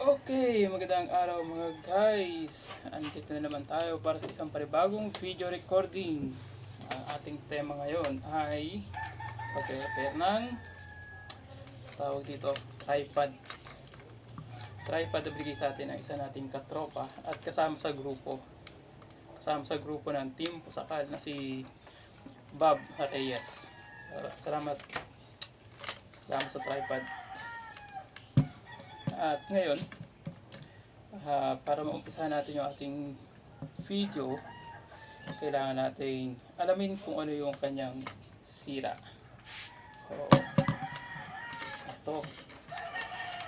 Okay, magandang araw mga guys. Andito na naman tayo para sa isang panibagong video recording. Ang ating tema ngayon ay pag-repair ng tawag dito, tripod. Tripod na binigay sa atin ng isa nating katropa at kasama sa grupo. Kasama sa grupo ng Team Pusakal na si Bob Reyes. Salamat. Salamat sa tripod. At ngayon, para maumpisahan natin yung ating video, kailangan natin alamin kung ano yung kanyang sira. So,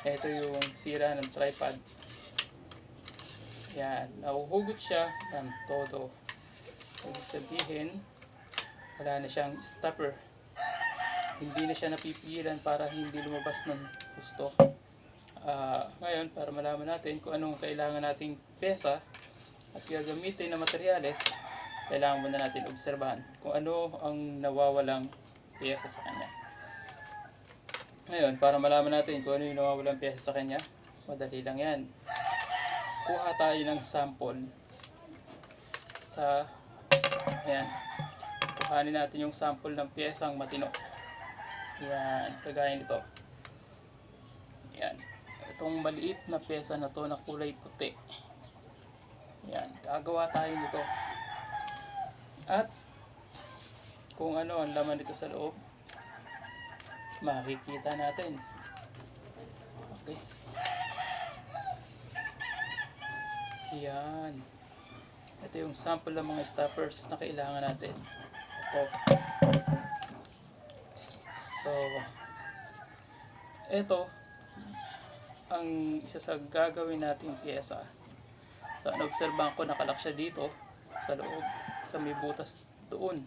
ito yung sira ng tripod. Yan, nahuhugot siya ng todo. Ibig sabihin, wala na siyang stopper. Hindi na siya napipigilan para hindi lumabas ng gusto. Ngayon, para malaman natin kung anong kailangan nating pyesa at gagamitin na materyales, kailangan muna natin obserbahan kung ano ang nawawalang pyesa sa kanya. Ngayon, para malaman natin kung ano yung nawawalang pyesa sa kanya, madali lang yan. Kuha tayo ng sample ayan, kuhanin natin yung sample ng pyesang matino. Yan, kagaya nito. Yan. Itong maliit na pyesa na to na kulay puti. Yan, gagawa tayo nito. At kung ano ang laman nito sa loob, makikita natin. Okay. Yan. Ito yung sample ng mga stoppers na kailangan natin. Ito ang isa sa gagawin nating pyesa. So, naobserbahan ko, nakalock siya dito sa loob, sa may butas doon.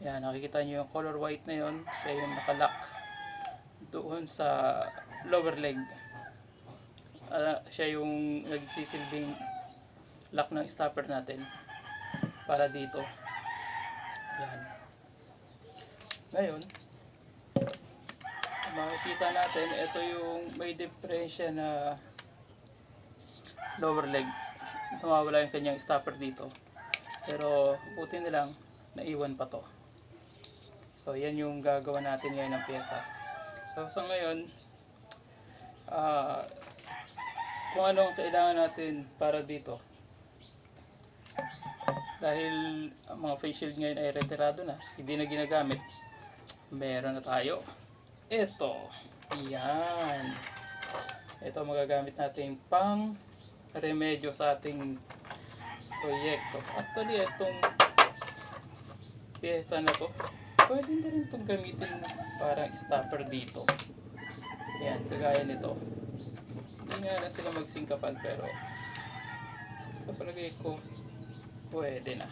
Yan, nakikita nyo yung color white na yon, kaya yung nakalock doon sa lower leg. Siya yung nagsisilbing lock ng stopper natin para dito. Yan. Ngayon, makikita natin, ito yung may diferensya na lower leg. Nawawala yung kanyang stopper dito. Pero buti na lang, naiwan pa to. So, yan yung gagawa natin ngayon ng pyesa. So, sa ngayon, kung ano ang kailangan natin para dito. Dahil ang mga face shield ngayon ay retirado na, hindi na ginagamit, meron na tayo. Ito, yan. Ito magagamit natin pang remedyo sa ating proyekto. Actually, itong pyesa na to, pwede na rin itong gamitin parang stopper dito. Yan, kagaya nito. Hindi nga na sila magsingkapan, pero sa palagay ko, pwede na.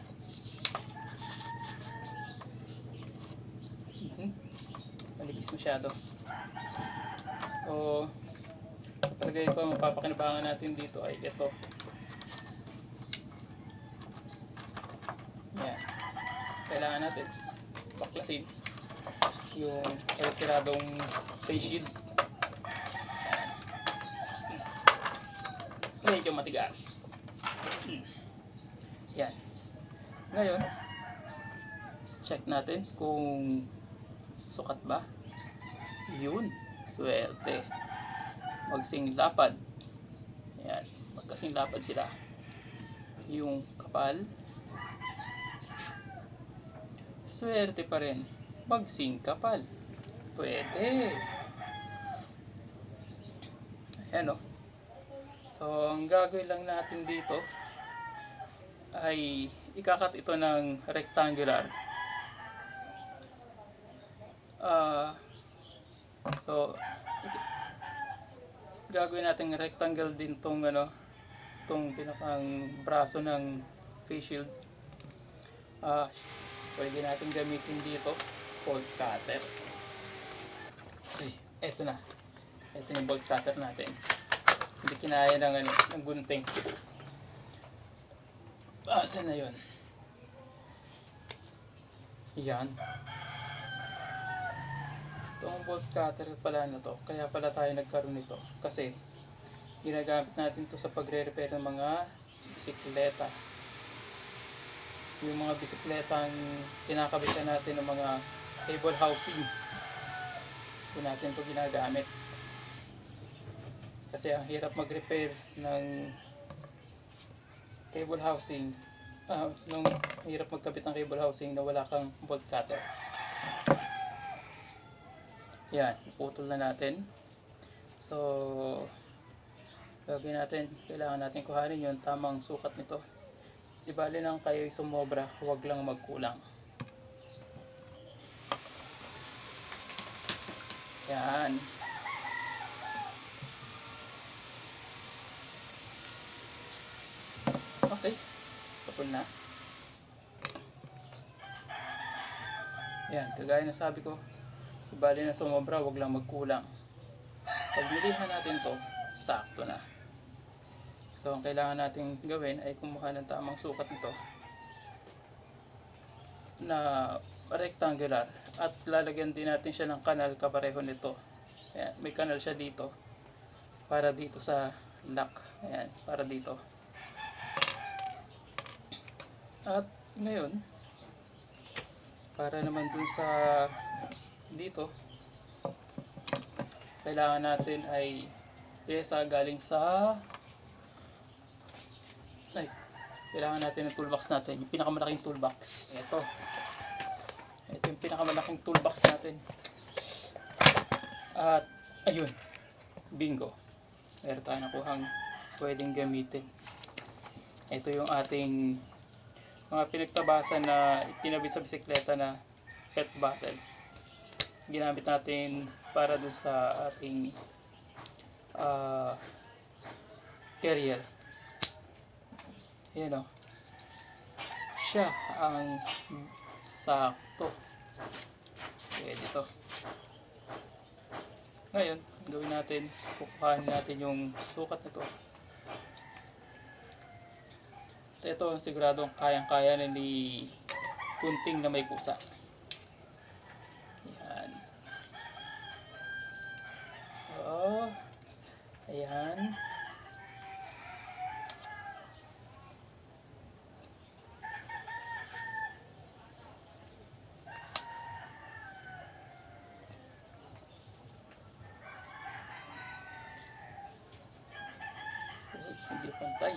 Maligis masyado. So, palagay ko ang mapapakinabangan natin dito ay ito. Yan. Kailangan natin baklasin yung retiradong face shield. Medyo matigas. Yan. Ngayon, check natin kung sukat ba. Yun, swerte. Magsing lapad. Ayan, magkasing lapad sila. Yung kapal, swerte pa rin. Magsing kapal. Pwede. Ayan o. So, ang gagawin lang natin dito ay ikakat ito ng rectangular. So, gagawin natin rectangle din tong pinakang braso ng face shield. Pwede natin gamitin dito bolt cutter. Okay, eto na. Ito yung bolt cutter natin. Hindi kinaya ng gunting. Asan na yun? Yan. Itong bolt cutter pala na to, kaya pala tayo nagkaroon nito. Kasi Ginagamit natin to sa pagre-repair ng mga bisikleta. Yung mga bisikletang kinakabitan natin ng mga cable housing, ito natin to ginagamit. Kasi ang hirap mag-repair ng cable housing, nung hirap magkabit ng cable housing na wala kang bolt cutter. Yan, putol na natin. So gagawin natin, kailangan natin kuhanin yung tamang sukat nito. Di bali nang kayo'y sumobra, huwag lang magkulang. Yan. Okay, tapos na. Yan, kagaya na sabi ko, di bali na sumobra, huwag lang magkulang. Pag nilihan natin to, sakto na. So ang kailangan natin gawin ay kumuha ng tamang sukat nito na rectangular, at lalagyan din natin siya ng kanal kapareho nito. Ayan, may kanal siya dito para dito sa lock. Ayan, para dito. At ngayon, para naman dun sa dito, kailangan natin ay pyesa galing sa kailangan natin ng toolbox natin, yung pinakamalaking toolbox. Ito yung pinakamalaking toolbox natin. At ayun, bingo, meron tayo nakuhang pwedeng gamitin. Ito yung ating mga pinagtabasan na itinabit sa bisikleta na PET bottles. Ginamit natin para dun sa ating carrier. Yan o, siya ang sakto. Pwede ito. Ngayon, gawin natin, kukuhanin natin yung sukat nito. Ito siguradong kayang-kaya na ni kaunting na may kusa. Yan. So, ayan. Hindi pantay.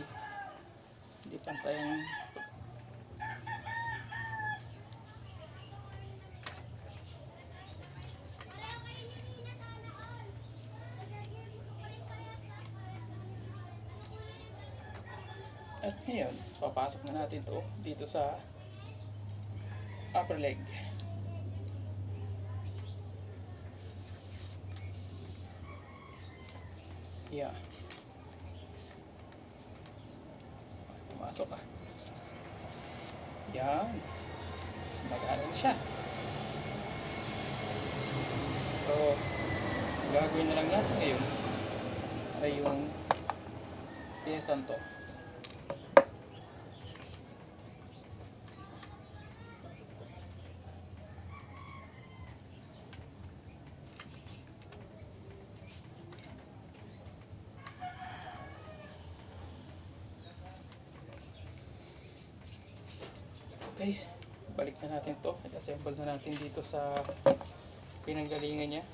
Hindi pantay ang at ngayon, papasok na natin to dito sa upper leg. Yeah. Pumasok ka. Yan. Mag-aaral siya. So, gagawin na lang natin ngayon ay yung pyesan to. Okay, balik na natin to. I-assemble na natin dito sa pinanggalingan niya.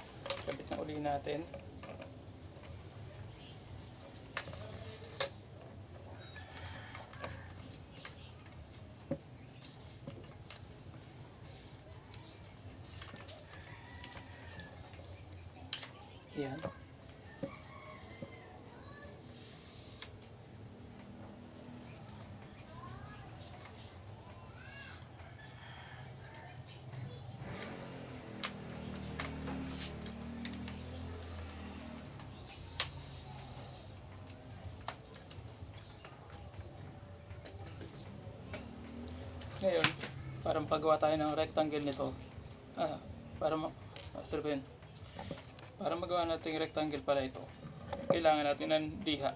Kabit na uli natin. Yan. Ngayon, para magpagawa tayo ng rectangle nito, para magawa natin yung rectangle para ito, kailangan natin ng liha.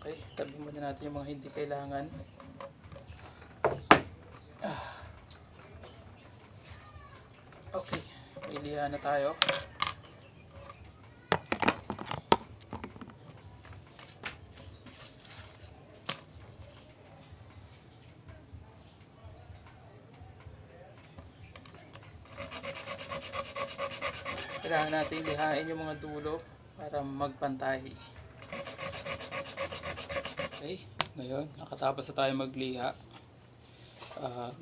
Okay, tabi muna natin yung mga hindi kailangan. Okay, may liha na tayo. Kailangan natin lihain yung mga dulo para magpantay. Okay, ngayon nakatapos na tayo magliha.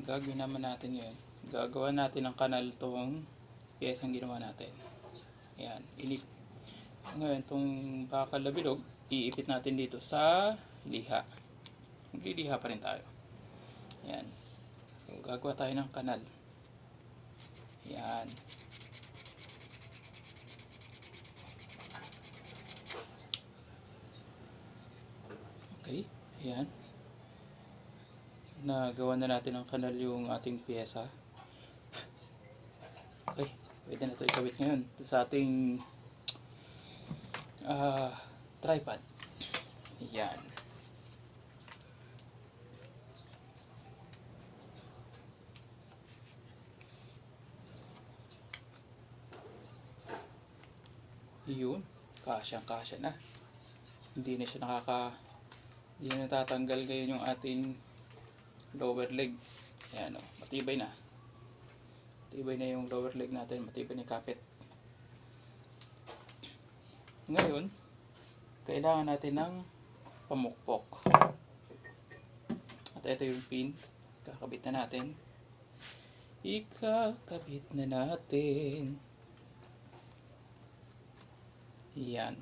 Gagawin naman natin yun. Gagawa natin ng kanal tong pyesang ginawa natin. Ayan, inip. Ngayon itong bakal na bilog, iipit natin dito sa liha. Magliliha pa rin tayo. Ayan. So, gagawa tayo ng kanal. Ayan. Okay, ayan. Nagawa na natin ng kanal yung ating pyesa. Okay, pwede na ito ikabit ngayon sa ating tripod. Ayan. Yun, kasya na. Hindi na siya hindi na natatanggal ngayon yung ating lower leg. Ayan o, matibay na. Matibay na yung lower leg natin, matibay na yung kapit. Ngayon, kailangan natin ng pamukpok. At ito yung pin, kakabit na natin. Ikakabit na natin. Yan.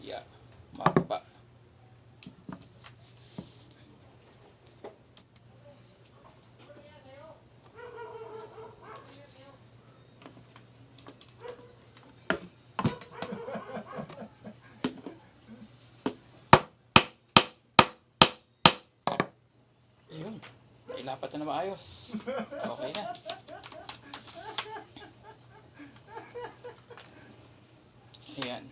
Yeah, mapapa. Ayun, nailapat na maayos. Okay na. Ayan.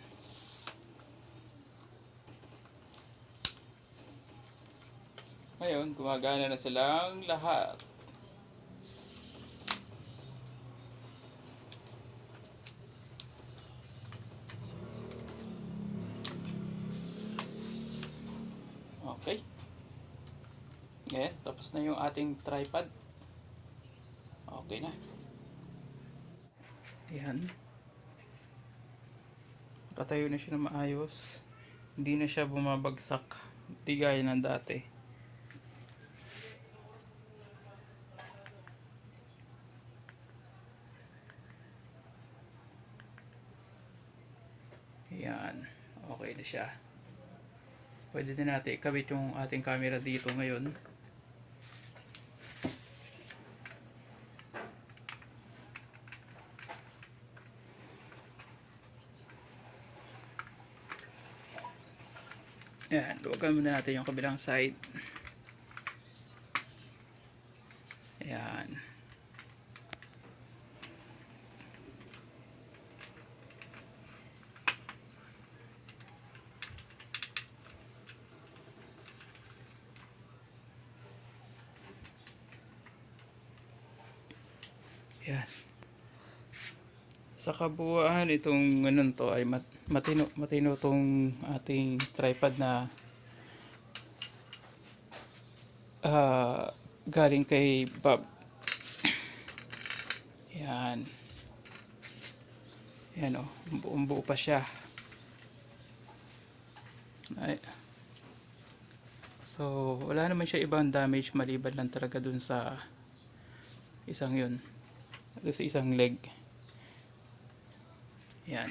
Ngayon, gumagana na silang lahat. Okay. Ngayon, tapos na yung ating tripod. Okay na. Ayan. Nakatayo na siya na maayos. Hindi na siya bumabagsak. Hindi gaya ng dati. Ayan. Okay na siya. Pwede din natin ikabit yung ating camera dito ngayon. Ayan, luwagan muna natin yung kabilang side. Ayan. Ayan. Sa kabuuan itong ganun to ay matino tong ating tripod na galing kay Bob. Yan. Yan o, buong buo pa siya. Ay. So wala naman siya ibang damage maliban lang talaga dun sa isang yun, dun sa isang leg. Yan.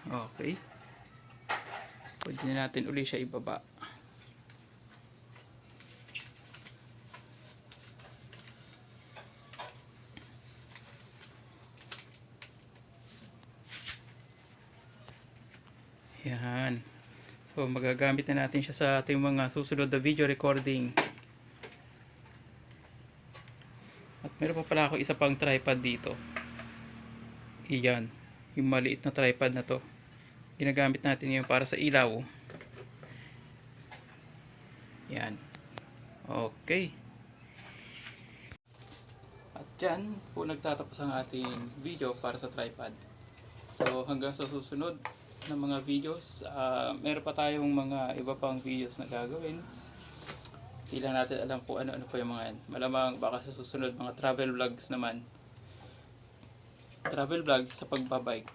Okay. Pwede na natin uli siya ibaba. Yan. So magagamit na natin siya sa ating mga susunod na video recording. At meron pa pala ako isa pang tripod dito. Iyan, yung maliit na tripod na to. Ginagamit natin yun para sa ilaw. Yan. Okay. At yan po nagtatapos ang ating video para sa tripod. So hanggang sa susunod na mga videos, meron pa tayong mga iba pang videos na gagawin. Hindi lang natin alam kung ano-ano pa yung mga yan. Malamang baka sa susunod mga travel vlogs naman. Travel vlogs sa pagbabike.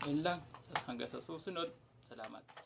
Yun lang. Hanggang sa susunod. Salamat.